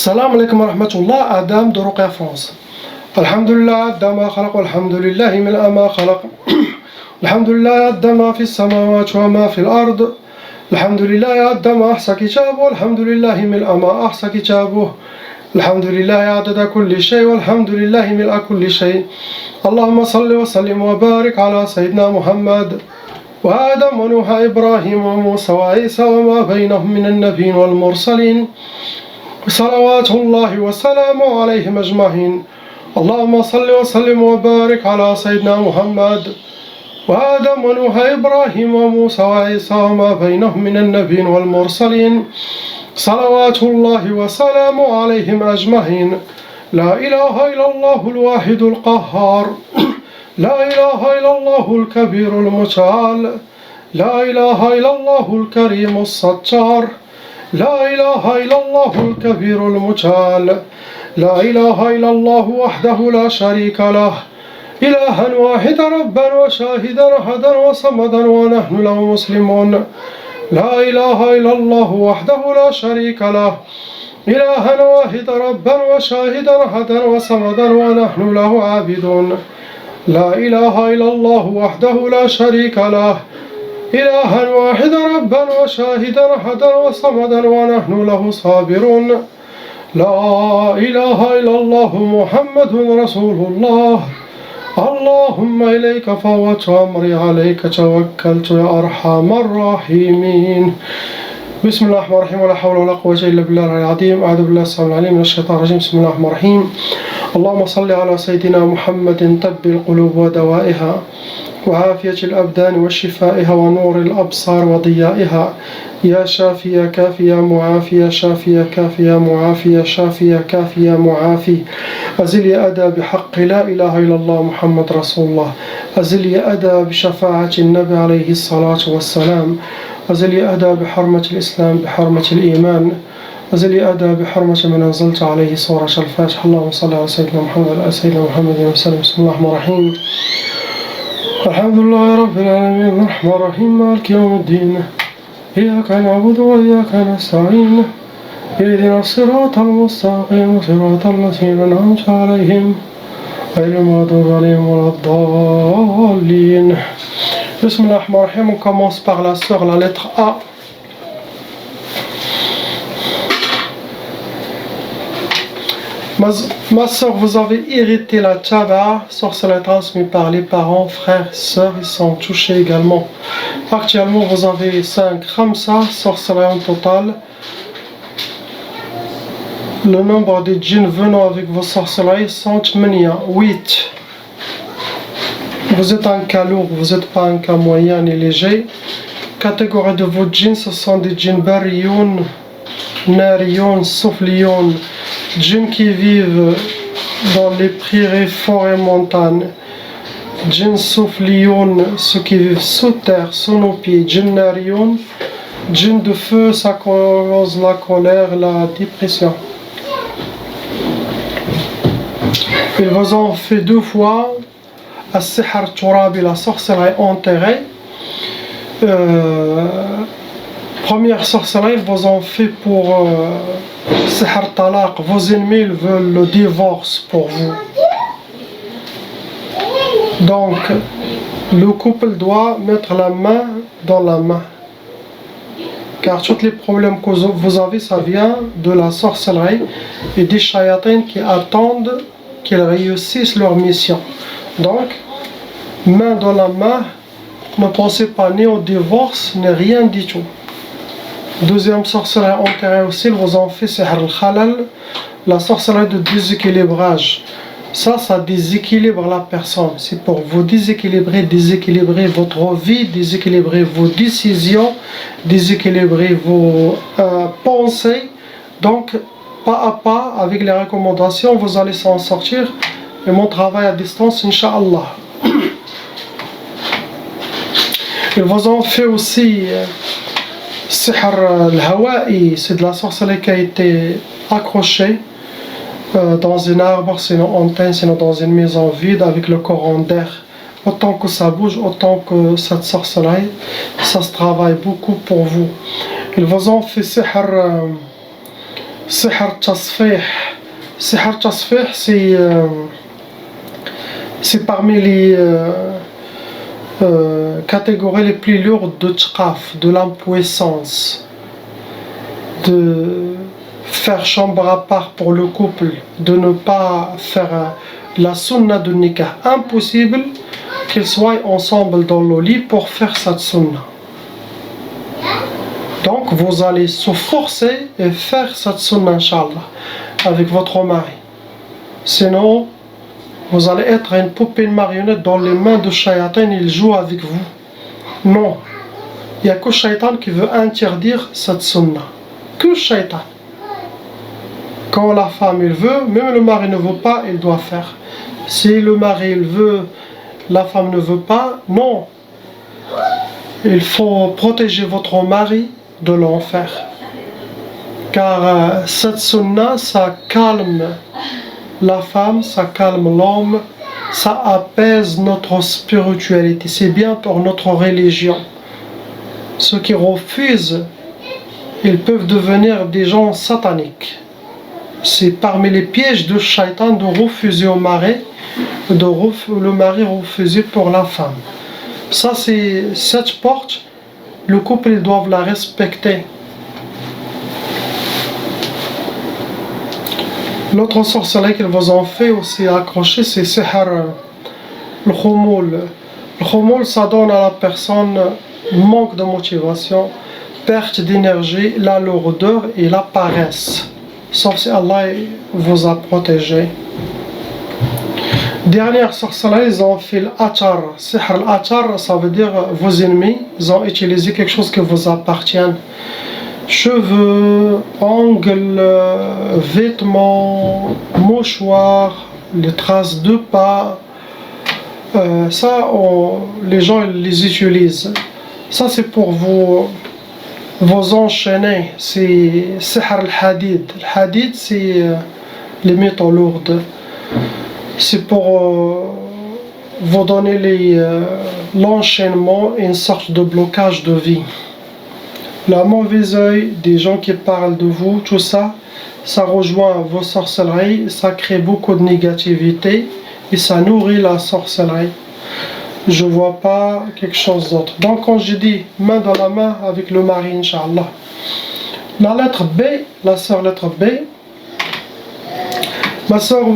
السلام عليكم ورحمة الله. آدم de Ruqya France. الحمد لله عد ما خلق والحمد لله ملء ما خلق. الحمد لله عد ما في السماوات وما في الأرض. الحمد لله عد ما أحصى كتابه والحمد لله ملء ما أحصى كتابه. الحمد لله عدد كل شيء والحمد لله ملء كل شيء. اللهم صل وسلم وبارك على سيدنا محمد وآدم ونوح إبراهيم وموسى وعيسى وما بينهم من النبيين والمرسلين صلوات الله وسلامه عليهم أجمعين. اللهم صل وسلم وبارك على سيدنا محمد وآدم ونوح إبراهيم وموسى وعيسى وما بينهم من النبيين والمرسلين صلوات الله وسلامه عليهم أجمعين. لا إله إلا الله الواحد القهار. لا إله إلا الله الكبير المتعال. لا إله إلا الله الكريم الستار. لا إله إلا الله الكبير المتعال. لا إله إلا الله وحده لا شريك له. إلها واحدا ربا وشاهدا أحدا وصمدا ونحن له مسلمون. لا إله إلا الله وحده لا شريك له. إلها واحدا ربا وشاهدا أحدا وصمدا ونحن له عابدون. لا إله إلا الله وحده لا شريك له. إلها واحدا ربا وشاهدا أحدا وصمدا ونحن له صابرون. لا إله إلا الله محمد رسول الله. اللهم إليك فوضت أمري عليك توكلت يا أرحم الراحمين. بسم الله الرحمن الرحيم ولا حول ولا قوة إلا بالله العظيم. أعوذ بالله السميع العليم من الشيطان الرجيم. بسم الله الرحمن الرحيم. اللهم صل على سيدنا محمد طب القلوب ودوائها وعافية الأبدان وشفائها ونور الأبصار وضيائها. يا شافي يا كافي يا معافي يا شافي يا كافي يا معافي يا شافي يا كافي يا معافي. أزل يا أدى بحق لا إله إلا الله محمد رسول الله. أزل يا أدى بشفاعة النبي عليه الصلاة والسلام. أزل يا أدى بحرمة الإسلام بحرمة الإيمان. أزل يا أدى بحرمة من أنزلت عليه سورة الفاتحة. اللهم صل على سيدنا محمد وعلى سيدنا محمد وسلم. بسم الله الرحمن الرحيم. الحمد لله رب العالمين الرحمن الرحيم مالك يوم الدين. إياك نعبد وإياك نستعين. اهدنا الصراط المستقيم صراط الذين أنعمت عليهم غير المغضوب عليهم ولا الضالين. بسم الله الرحمن الرحيم. On commence par la sœur, la lettre A. Ma soeur, vous avez hérité la tchaba, sorcellerie transmise par les parents, frères, sœurs, ils sont touchés également. Actuellement, vous avez 5 khamsa, sorcellerie en total. Le nombre de djinns venant avec vos sorcelleries sont 8. Vous êtes un cas lourd, vous n'êtes pas un cas moyen ni léger. Catégorie de vos djinns, ce sont des djinns barioun, nariyoun, soufliyoun. Djinns qui vivent dans les prairies, forêts, montagnes. Djinns soufliyoun, ceux qui vivent sous terre, sous nos pieds. Djinns nariyoun, djinns de feu, ça cause la colère, la dépression. Ils vous ont fait 2 fois As-Sihr Turabi, la sorcellerie enterrée. Première sorcellerie, ils vous ont fait pour Sihr Talaq. Vos ennemis ils veulent le divorce pour vous. Donc, le couple doit mettre la main dans la main. Car tous les problèmes que vous avez, ça vient de la sorcellerie et des shayatins qui attendent qu'ils réussissent leur mission. Donc, main dans la main, ne pensez pas ni au divorce, ni rien du tout. Deuxième sorcellerie enterrée aussi, ils vous ont fait Sihr al-Khalal, la sorcellerie de déséquilibrage. Ça déséquilibre la personne. C'est pour vous déséquilibrer votre vie, déséquilibrer vos décisions, déséquilibrer vos pensées. Donc, pas à pas, avec les recommandations, vous allez s'en sortir. Et mon travail à distance, Inch'Allah. Ils vous ont fait aussi Sihr al-Hawa'i, c'est de la sorcellerie qui a été accrochée dans un arbre, sinon antenne, sinon dans une maison vide avec le courant d'air. Autant que ça bouge, autant que cette sorcellerie, ça se travaille beaucoup pour vous. Ils vous ont fait Sihr Sihr Tasfih. Sihr Tasfih, c'est parmi les catégories les plus lourdes de tchaf, de l'impuissance, de faire chambre à part pour le couple, de ne pas faire la sunna de nikah. Impossible qu'ils soient ensemble dans le lit pour faire cette sunna. Donc vous allez se forcer et faire cette sunna, Inch'Allah, avec votre mari. Sinon, vous allez être une poupée, une marionnette dans les mains de Shaitan, il joue avec vous. Non, il n'y a que Shaitan qui veut interdire cette sunna. Que Shaitan. Quand la femme il veut, même le mari ne veut pas, il doit faire. Si le mari il veut, la femme ne veut pas, non. Il faut protéger votre mari de l'enfer. Car cette sunna, ça calme la femme, ça calme l'homme, ça apaise notre spiritualité. C'est bien pour notre religion. Ceux qui refusent, ils peuvent devenir des gens sataniques. C'est parmi les pièges de Shaitan de refuser au mari, le mari refuser pour la femme. Ça, c'est cette porte, le couple, ils doivent la respecter. L'autre sorcellerie qu'ils vous ont fait aussi accrocher, c'est Sihr le Khumoul. Le Khumoul, ça donne à la personne manque de motivation, perte d'énergie, la lourdeur et la paresse. Sauf si Allah vous a protégé. Dernière sorcellerie, ils ont fait l'Achar. Sihr l'Achar, ça veut dire vos ennemis, ils ont utilisé quelque chose qui vous appartient. Cheveux, ongles, vêtements, mouchoirs, les traces de pas. Ça, les gens les utilisent. Ça, c'est pour vous enchaîner. C'est Sihr al-Hadid. Le Hadid, c'est les métaux lourds. C'est pour vous donner l'enchaînement et une sorte de blocage de vie. La mauvaise œil des gens qui parlent de vous, tout ça, ça rejoint vos sorcelleries, ça crée beaucoup de négativité et ça nourrit la sorcellerie. Je vois pas quelque chose d'autre. Donc quand je dis main dans la main avec le mari, Inch'Allah. La lettre B, la sœur lettre B. Ma sœur,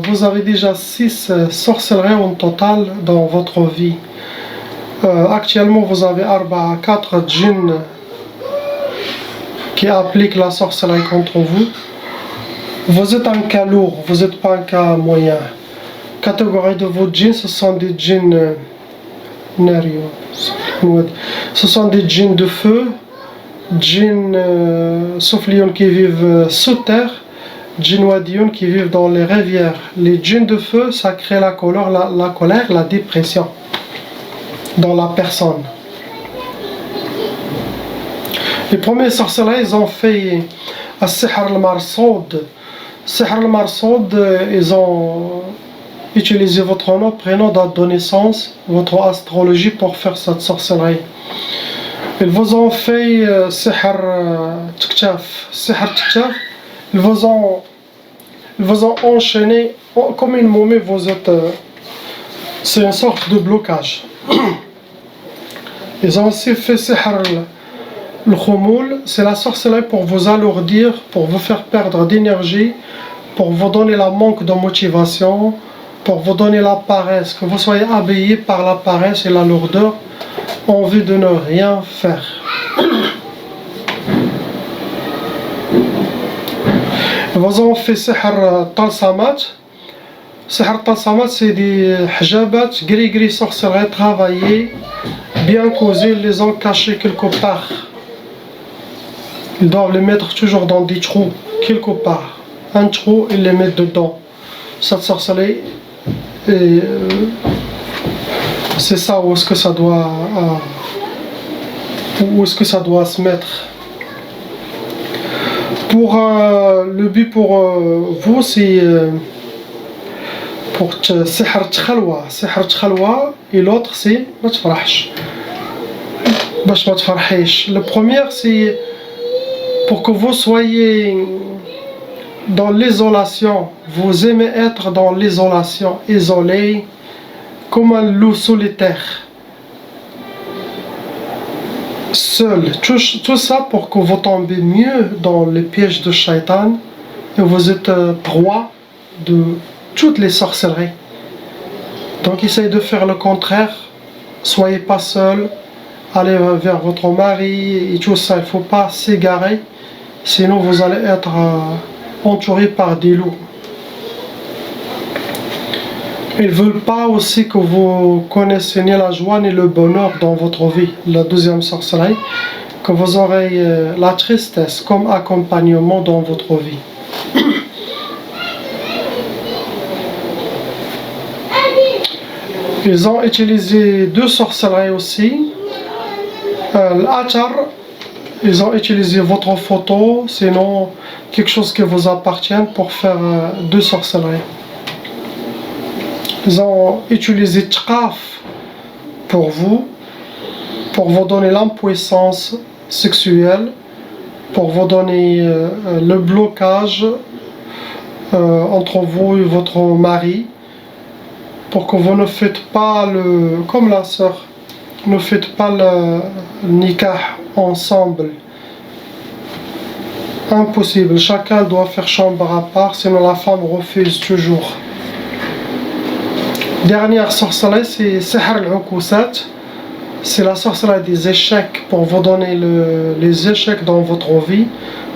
vous avez déjà 6 sorcelleries en total dans votre vie. Actuellement, vous avez 4 djinns qui appliquent la sorcellerie contre vous. Vous êtes un cas lourd, vous n'êtes pas un cas moyen. Catégorie de vos djinns, ce sont des djinns ce sont des djinns de feu, djinns soufflions qui vivent sous terre, djinns wadiyoun qui vivent dans les rivières. Les djinns de feu, ça crée la colère, la dépression dans la personne. Les premiers sorcelleries, ils ont fait Sihr al-Marsoud. Sihr al-Marsoud, ils ont utilisé votre nom, prénom, date de naissance, votre astrologie pour faire cette sorcellerie. Ils vous ont fait Sihr Tiktaf. Sihr Tiktaf, ils vous ont enchaîné comme une momie. Vous êtes, c'est une sorte de blocage. Ils ont aussi fait Sihr le Khumoul, c'est la sorcellerie pour vous alourdir, pour vous faire perdre d'énergie, pour vous donner la manque de motivation, pour vous donner la paresse, que vous soyez habillé par la paresse et la lourdeur, en vue de ne rien faire. Vous avez fait Sihr Talsamat. Sihr Talsamat, c'est des hijabat, gris sorcellerie travaillés, bien causés, ils les ont cachés quelque part. Ils doivent les mettre toujours dans des trous, quelque part. Un trou, ils les mettent dedans. Cette sorcellerie, c'est ça où est-ce que ça doit se mettre. Pour le but pour vous, c'est pour Sihr Tchalwa. Sihr Tchalwa et l'autre c'est ما تفرحش باش ما تفرحيش. Le premier c'est pour que vous soyez dans l'isolation. Vous aimez être dans l'isolation, isolé, comme un loup solitaire. Seul. Tout ça pour que vous tombez mieux dans les pièges de Shaitan et vous êtes proie de toutes les sorcelleries. Donc essayez de faire le contraire. Soyez pas seul. Allez vers votre mari et tout ça. Il ne faut pas s'égarer. Sinon vous allez être entouré par des loups. Ils ne veulent pas aussi que vous connaissiez ni la joie ni le bonheur dans votre vie. La deuxième sorcellerie, que vous aurez la tristesse comme accompagnement dans votre vie. Ils ont utilisé deux sorcelleries aussi. L'Achar, ils ont utilisé votre photo, sinon quelque chose qui vous appartient pour faire deux sorcelleries. Ils ont utilisé Tqaf pour vous donner l'impuissance sexuelle, pour vous donner le blocage entre vous et votre mari, pour que vous ne faites pas comme la sœur, ne faites pas le nikah ensemble. Impossible, chacun doit faire chambre à part, sinon la femme refuse toujours. Dernière sorcellerie, c'est Sihr al-Ukusat. C'est la sorcellerie des échecs, pour vous donner les échecs dans votre vie,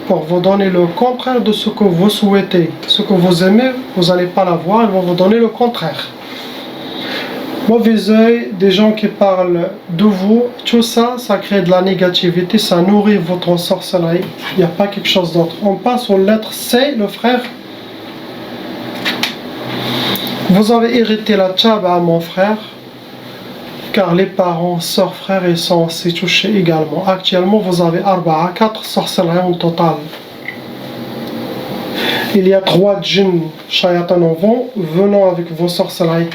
pour vous donner le contraire de ce que vous souhaitez. Ce que vous aimez, vous n'allez pas l'avoir, ils vont vous donner le contraire. Mauvais œil, des gens qui parlent de vous, tout ça, ça crée de la négativité, ça nourrit votre sorcellerie. Il n'y a pas quelque chose d'autre. On passe aux lettres C, le frère. Vous avez hérité la tchaba, mon frère, car les parents, sœurs, frères, ils sont aussi touchés également. Actuellement, vous avez 4 sorcelleries en total. Il y a 3 djinns, shayatan en vent, venant avec vos sorcelleries.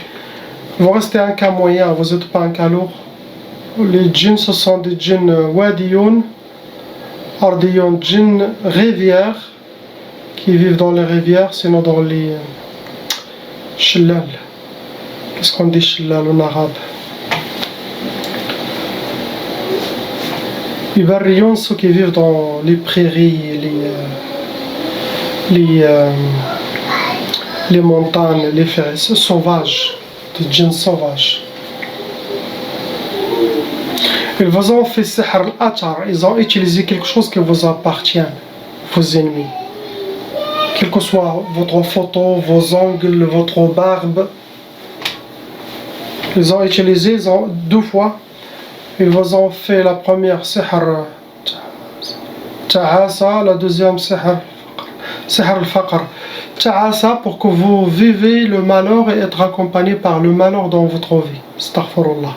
Vous restez un cas moyen, vous n'êtes pas un cas lourd. Les djinns, ce sont des djinns wadiyoun, ardiyoun, djinns rivières, qui vivent dans les rivières, sinon dans les shillal. Qu'est-ce qu'on dit shillal en arabe? Les barrions, ceux qui vivent dans les prairies, les montagnes, les forêts sauvages, des djinns sauvages. Ils vous ont fait sihr al-Achar, ils ont utilisé quelque chose qui vous appartient, vos ennemis. Quelle que soit votre photo, vos ongles, votre barbe, ils ont utilisé 2 fois. Ils vous ont fait la première sihr ta'asa, la deuxième sihr al-Faqr. Ta'asa pour que vous vivez le malheur et être accompagné par le malheur dans votre vie. Astaghfirullah.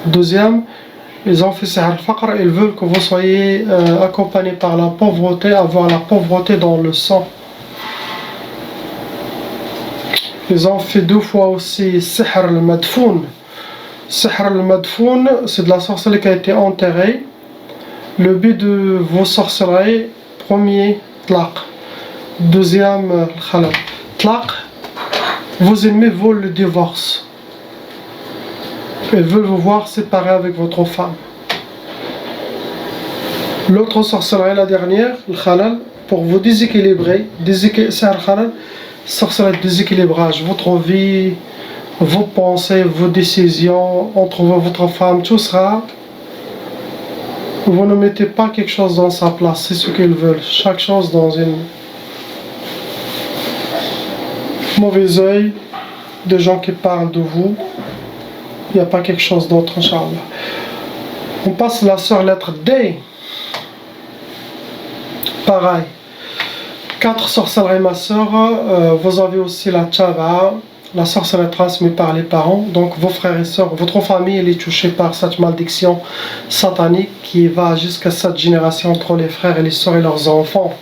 Deuxième, ils ont fait sihr al-Faqr, ils veulent que vous soyez accompagné par la pauvreté, avoir la pauvreté dans le sang. Ils ont fait 2 fois aussi sihr al-Madfoun. Sihr al-Madfoun, c'est de la sorcellerie qui a été enterrée. Le but de vos sorcelleries, premier, tlaq. Deuxième, khalal. Tlaq, vos ennemis veulent le divorce. Ils veulent vous voir séparés avec votre femme. L'autre sorcellerie, la dernière, le khalal, pour vous déséquilibrer, sihr al-khalal, sorcellerie de déséquilibrage, votre vie, vos pensées, vos décisions, entre vous et votre femme, tout sera. Vous ne mettez pas quelque chose dans sa place, c'est ce qu'ils veulent. Chaque chose dans une mauvais œil, des gens qui parlent de vous. Il n'y a pas quelque chose d'autre, Inch'Allah. On passe la sœur lettre D. Pareil. 4 sorcelleries, ma sœur. Vous avez aussi la tchaba. La sorcellerie transmise par les parents, donc vos frères et sœurs, votre famille elle est touchée par cette malédiction satanique qui va jusqu'à 7 générations entre les frères et les sœurs et leurs enfants.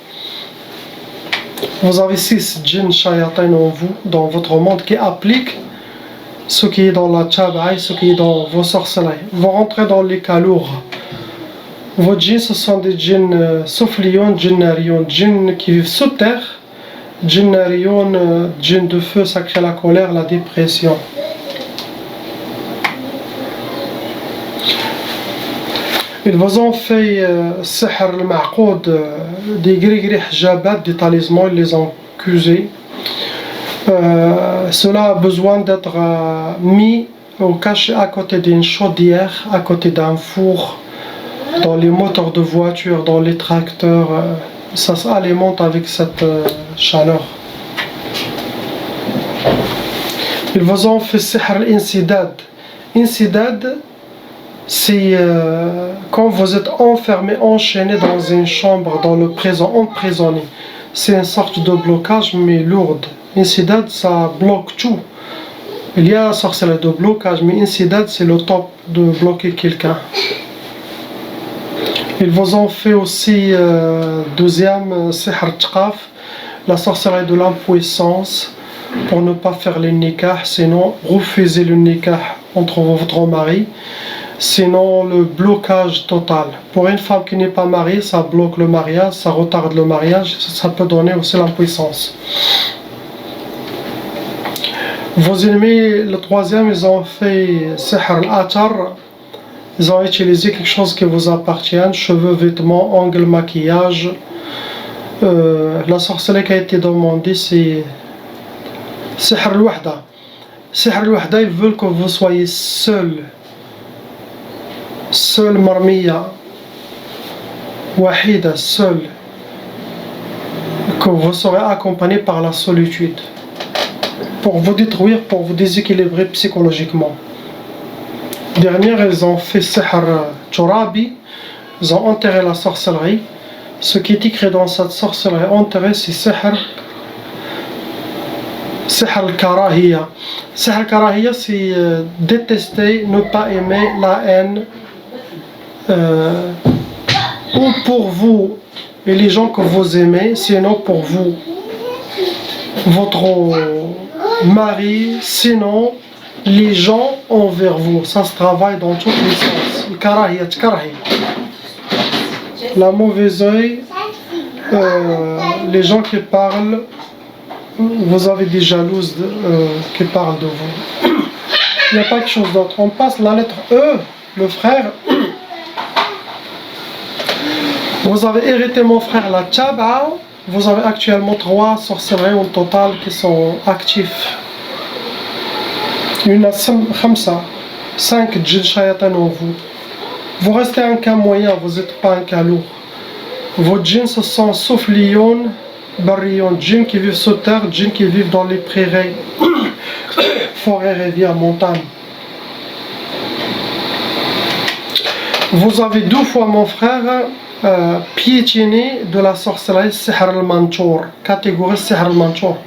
Vous avez 6 djinns shayatin en vous, dans votre monde, qui appliquent ce qui est dans la tchaba, ce qui est dans vos sorcelleries. Vous rentrez dans les cas lourds. Vos djinns, ce sont des djinns soufflions, djinnarions, djinns qui vivent sous terre, Djinn Nariyoun, djinn de feu, ça crée la colère, la dépression. Ils vous ont fait sihr al-ma'qoud, des gris-gris hijabat, des talismans, ils les ont accusés. Cela a besoin d'être mis ou caché à côté d'une chaudière, à côté d'un four, dans les moteurs de voiture, dans les tracteurs. Ça s'alimente avec cette chaleur. Ils vous ont fait sihr al-insidad. Insidad, c'est quand vous êtes enfermé, enchaîné dans une chambre, dans le présent, emprisonné. C'est une sorte de blocage, mais lourde. Insidad, ça bloque tout. Il y a la sorcellerie de blocage, mais insidad, c'est le top de bloquer quelqu'un. Ils vous ont fait aussi deuxième sihr tqaf, la sorcellerie de l'impuissance, pour ne pas faire le nikah, sinon refuser le nikah entre votre mari. Sinon le blocage total. Pour une femme qui n'est pas mariée, ça bloque le mariage, ça retarde le mariage, ça peut donner aussi l'impuissance. Vos ennemis, le troisième, ils ont fait sihr al-atar. Ils ont utilisé quelque chose qui vous appartient, cheveux, vêtements, ongles, maquillage. La sorcellerie qui a été demandée, c'est sihr al-wahda. Sihr al-wahda, ils veulent que vous soyez seul. Seul marmiya, wahida, seul, que vous serez accompagné par la solitude, pour vous détruire, pour vous déséquilibrer psychologiquement. Dernière, ils ont fait sihr turabi, ils ont enterré la sorcellerie. Ce qui est écrit dans cette sorcellerie enterrée, c'est sihr al-karahiya. Sihr al-karahiya, c'est détester, ne pas aimer, la haine. Ou pour vous et les gens que vous aimez, sinon pour vous, votre mari, sinon les gens envers vous. Ça se travaille dans tous les sens. La mauvaise œil, les gens qui parlent, vous avez des jalouses qui parlent de vous. Il n'y a pas quelque chose d'autre. On passe la lettre E, le frère. Vous avez hérité mon frère la Tchaba. Vous avez actuellement 3 sorcelleries au total qui sont actifs. Il y en a 5 djinns shayatan en vous. Vous restez un cas moyen, vous n'êtes pas un cas lourd. Vos djinns ce sont sauf lion, barillon, djinns qui vivent sur terre, djinns qui vivent dans les prairies, forêts, rivières, montagnes. Vous avez 2 fois mon frère piétiné de la sorcellerie sihr al-manchour, catégorie sihr al-manchour.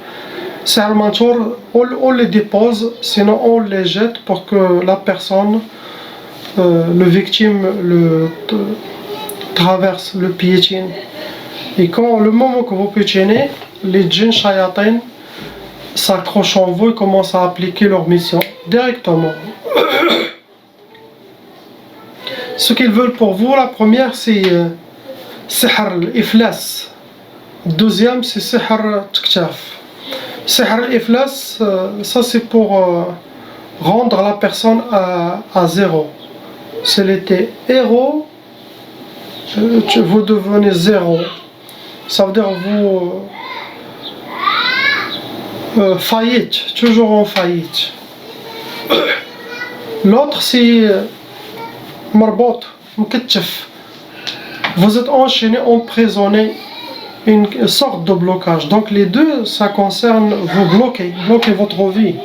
Sihr al-manchour, on les dépose, sinon on les jette pour que la personne, le victime, le traverse, le piétine. Et quand le moment que vous piétinez, les djinns shayatin s'accrochent en vous et commencent à appliquer leur mission directement. Ce qu'ils veulent pour vous, la première c'est sihr al-iflas. Deuxième c'est sihr al-tktaf. Sihr al-iflas, ça c'est pour rendre la personne à zéro. Si elle était héros, vous devenez zéro. Ça veut dire vous faillite, toujours en faillite. L'autre c'est marbot, mketchef. Vous êtes enchaîné, emprisonné, une sorte de blocage. Donc les deux, ça concerne vous bloquer votre vie.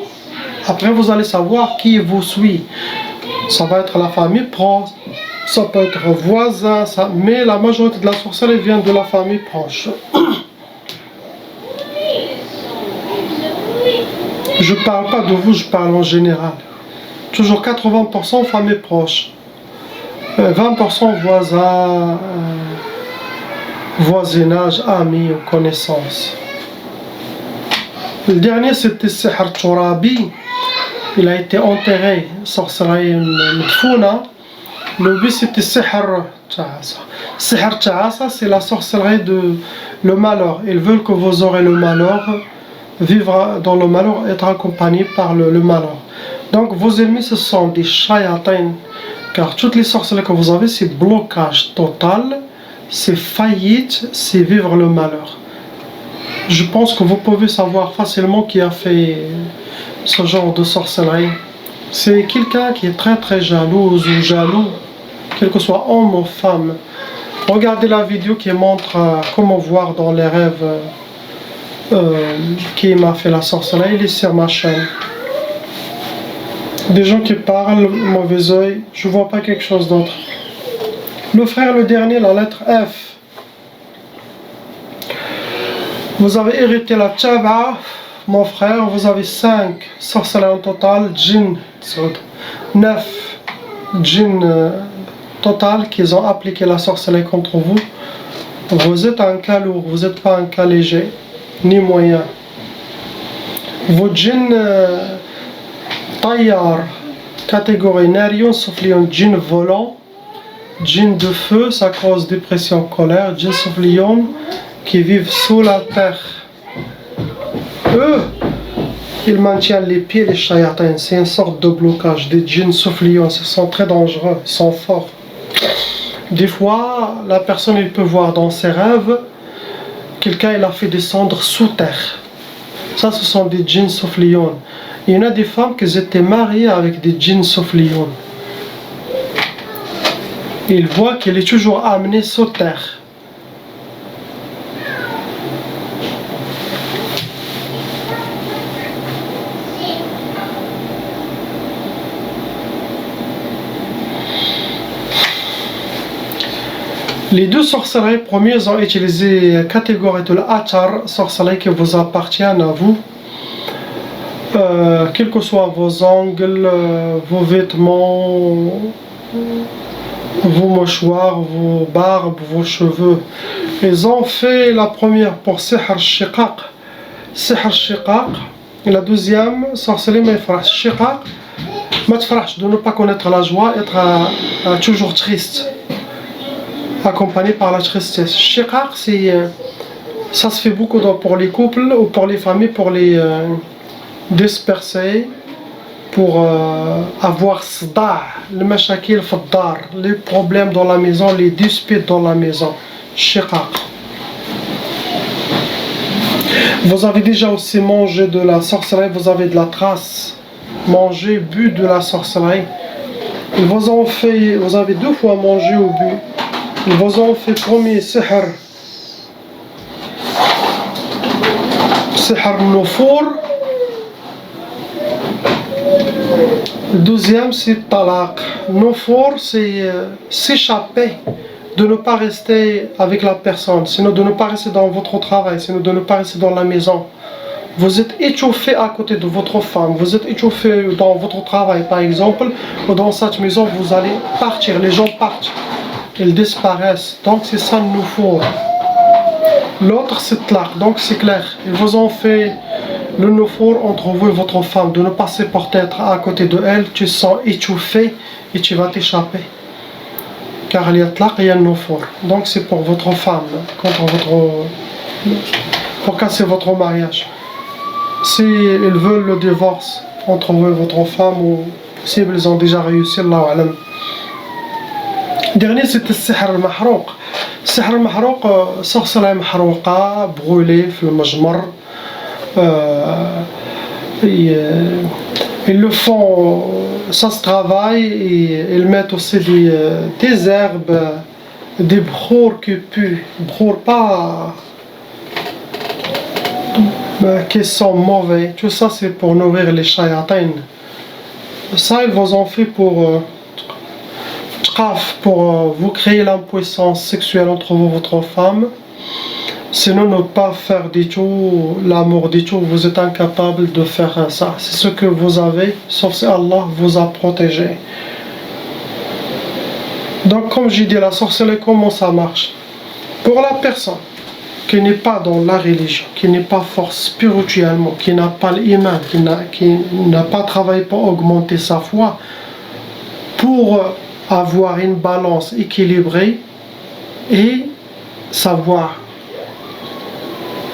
Après vous allez savoir qui vous suit. Ça va être la famille proche, ça peut être voisin, mais la majorité de la sorcellerie vient de la famille proche. Je parle pas de vous, je parle en général. Toujours 80% famille proche. 20% voisins, voisinage, amis ou connaissances. Le dernier c'était sihr turabi. Il a été enterré, sorcellerie mdfouna. Le but c'était sihr Sihr Ta'asa, c'est la sorcellerie de le malheur. Ils veulent que vous aurez le malheur, vivre dans le malheur, être accompagné par le malheur. Donc vos ennemis, ce sont des shayatins, car toutes les sorcelleries que vous avez, c'est blocage total, c'est faillite, c'est vivre le malheur. Je pense que vous pouvez savoir facilement qui a fait ce genre de sorcellerie. C'est quelqu'un qui est très très jalouse ou jaloux, quel que soit homme ou femme. Regardez la vidéo qui montre comment voir dans les rêves qui m'a fait la sorcellerie, il est sur ma chaîne. Des gens qui parlent, mauvais oeil, je vois pas quelque chose d'autre. Le frère, le dernier, la lettre F. Vous avez hérité la Tchaba, mon frère, vous avez 5 sorcelleries en total, djinn, 9 djinn total qu'ils ont appliqué la sorcellerie contre vous. Vous êtes un cas lourd, vous n'êtes pas un cas léger, ni moyen. Vos djinns taillard, catégorie narion, soufflion, djinn volant, djinn de feu, ça cause dépression, colère, djinn soufflion, qui vivent sous la terre. Eux, ils maintiennent les pieds des shayatins, c'est une sorte de blocage. Des djinns soufflions, ils sont très dangereux, ils sont forts. Des fois, la personne il peut voir dans ses rêves, quelqu'un il a fait descendre sous terre. Ça, ce sont des djinns soufflions. Il y en a des femmes qui étaient mariées avec des djinns soufflions. Ils voient qu'il est toujours amené sous terre. Les deux sorcelleries premières ont utilisé la catégorie de l'Achar, sorcellerie qui vous appartiennent à vous. Quels que soient vos ongles, vos vêtements, vos mouchoirs, vos barbes, vos cheveux. Ils ont fait la première pour Sihr Shiqaq. Sihr Shiqaq. Et la deuxième, sorcellerie Mefrah. Shiqaq, Matfrah, de ne pas connaître la joie, être toujours triste, accompagné par la tristesse. Shiqaq, ça se fait beaucoup pour les couples ou pour les familles, pour les disperser, pour avoir sda', le mashakil faddar, les problèmes dans la maison, les disputes dans la maison. Shiqaq. Vous avez déjà aussi mangé de la sorcellerie, vous avez de la trace, mangé, bu de la sorcellerie. Ils vous ont fait, vous avez 2 fois mangé ou bu. Ils vous ont fait premier sihr Nufour. Le deuxième c'est talaq. Nufour, c'est s'échapper, de ne pas rester avec la personne, sinon de ne pas rester dans votre travail, sinon de ne pas rester dans la maison. Vous êtes échauffé à côté de votre femme, vous êtes échauffé dans votre travail par exemple, ou dans cette maison vous allez partir, les gens partent, ils disparaissent, donc c'est ça le Nufour. L'autre c'est tlaq, donc c'est clair, ils vous ont fait le Nufour entre vous et votre femme, de ne pas supporter être à côté de elle, tu sens échauffé et tu vas t'échapper. Car il y a tlaq et il y a Nufour. Donc c'est pour votre femme, pour casser votre mariage. Si ils veulent le divorce entre vous et votre femme, ou possible ils ont déjà réussi, Allahu alam. Dernier c'était Sihr al-Mahrouq. Sihr al-Mahrouq, sorcellerie mahrouqa, brûlée, في المجمر. Ils le font, ça se travaille, et ils mettent aussi des herbes, des bhour qui puent, bhour pas qui sont mauvais. Tout ça c'est pour nourrir les shayatins. Ça ils vous ont fait pour vous créer l'impuissance sexuelle entre vous et votre femme. Sinon ne pas faire du tout l'amour du tout, vous êtes incapable de faire ça. C'est ce que vous avez, sauf si Allah vous a protégé. Donc comme j'ai dit, la sorcellerie, comment ça marche? Pour la personne qui n'est pas dans la religion, qui n'est pas fort spirituellement, qui n'a pas l'iman, qui n'a pas travaillé pour augmenter sa foi, pour avoir une balance équilibrée, et savoir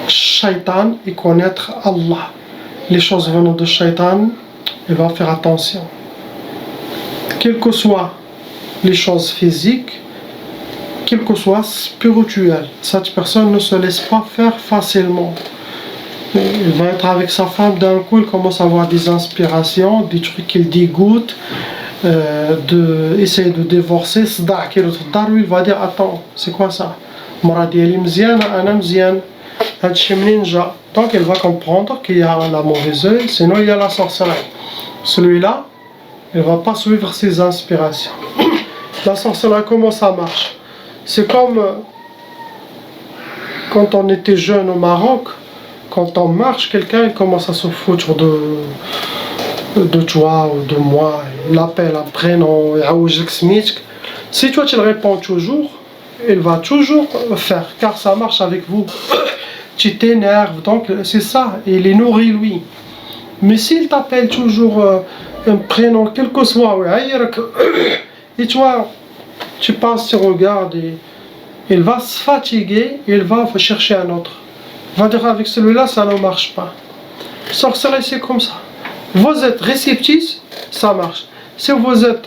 Shaitan et connaître Allah. Les choses venant de Shaitan, il va faire attention. Quelles que soient les choses physiques, quelles que soient spirituelles, cette personne ne se laisse pas faire facilement. Il va être avec sa femme, d'un coup il commence à avoir des inspirations, des trucs qu'il dégoûte, essayer de divorcer, il va dire attends, c'est quoi ça? Donc il va comprendre qu'il y a la mauvaise œil, sinon il y a la sorcellerie. Celui-là, il ne va pas suivre ses inspirations. La sorcellerie, comment ça marche? C'est comme quand on était jeune au Maroc, quand on marche, quelqu'un il commence à se foutre de toi ou de moi, il appelle un prénom, si toi tu le réponds toujours, il va toujours faire, car ça marche avec vous. Tu t'énerves, donc c'est ça, il est nourri lui. Mais s'il t'appelle toujours un prénom, quel que soit, et toi, tu passes, tu regardes, et il va se fatiguer, il va chercher un autre. Il va dire avec celui-là, ça ne marche pas. Sorcellerie, c'est comme ça. Vous êtes réceptif, ça marche. Si vous êtes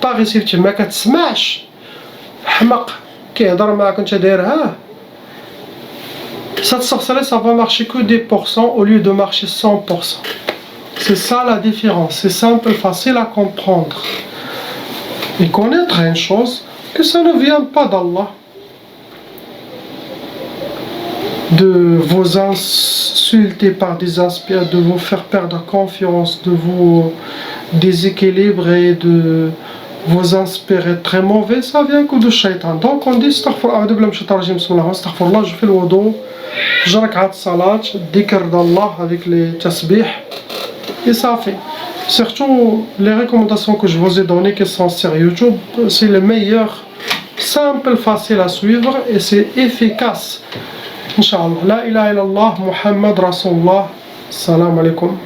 pas réceptif, ما كتسمعش حمق كيهضر معاك انت دايرها, cette sorcellerie, ça va marcher que des pourcents au lieu de marcher 100%. C'est ça la différence. C'est simple, facile à comprendre. Et connaître une chose, que ça ne vient pas d'Allah. De vous insulter par des inspirations, de vous faire perdre confiance, de vous déséquilibrer, de vous inspirer très mauvais, ça vient que de Shaitan. Donc on dit astaghfirullah, je fais le wudu, je rak'at salat, dhikr d'Allah avec les tasbih, et ça fait. Surtout les recommandations que je vous ai données qui sont sur YouTube, c'est le meilleur, simple, facile à suivre et c'est efficace. Inch'Allah. La ilaha illallah, Muhammad Rasulullah. Salam alaikum.